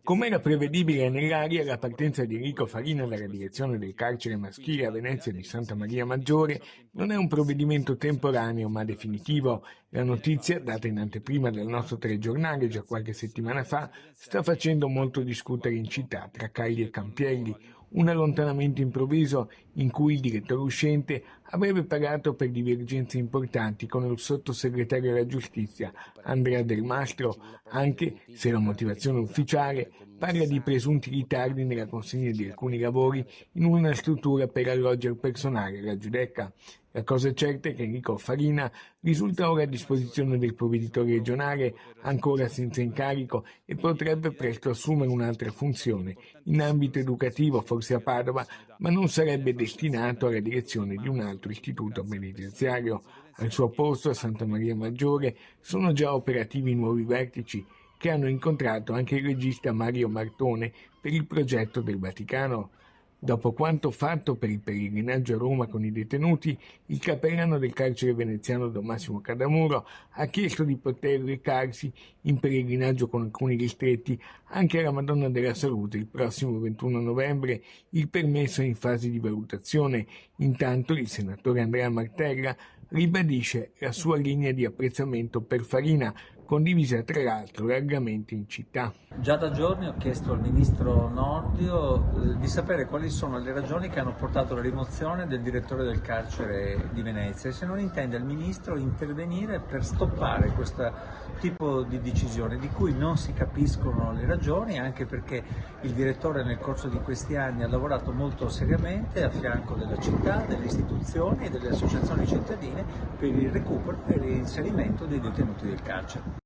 Come era prevedibile nell'aria, la partenza di Enrico Farina dalla direzione del carcere maschile a Venezia di Santa Maria Maggiore non è un provvedimento temporaneo ma definitivo. La notizia, data in anteprima dal nostro telegiornale già qualche settimana fa, sta facendo molto discutere in città tra Cagliari e Campielli. Un allontanamento improvviso in cui il direttore uscente avrebbe pagato per divergenze importanti con il sottosegretario alla giustizia Andrea Del Mastro, anche se la motivazione ufficiale parla di presunti ritardi nella consegna di alcuni lavori in una struttura per alloggi al personale, la Giudecca. La cosa certa è che Enrico Farina risulta ora a disposizione del provveditore regionale, ancora senza incarico, e potrebbe presto assumere un'altra funzione, in ambito educativo, forse a Padova, ma non sarebbe destinato alla direzione di un altro istituto penitenziario. Al suo posto, a Santa Maria Maggiore, sono già operativi nuovi vertici che hanno incontrato anche il regista Mario Martone per il progetto del Vaticano. Dopo quanto fatto per il pellegrinaggio a Roma con i detenuti, il cappellano del carcere veneziano Don Massimo Cadamuro ha chiesto di poter recarsi in pellegrinaggio con alcuni ristretti anche alla Madonna della Salute il prossimo 21 novembre, il permesso è in fase di valutazione. Intanto il senatore Andrea Martella ribadisce la sua linea di apprezzamento per Farina, condivisa tra l'altro largamente in città. Già da giorni ho chiesto al ministro Nordio di sapere quali sono le ragioni che hanno portato alla rimozione del direttore del carcere di Venezia e se non intende il ministro intervenire per stoppare questo tipo di decisione di cui non si capiscono le ragioni, anche perché il direttore nel corso di questi anni ha lavorato molto seriamente a fianco della città, delle istituzioni e delle associazioni cittadine per il recupero e il reinserimento dei detenuti del carcere.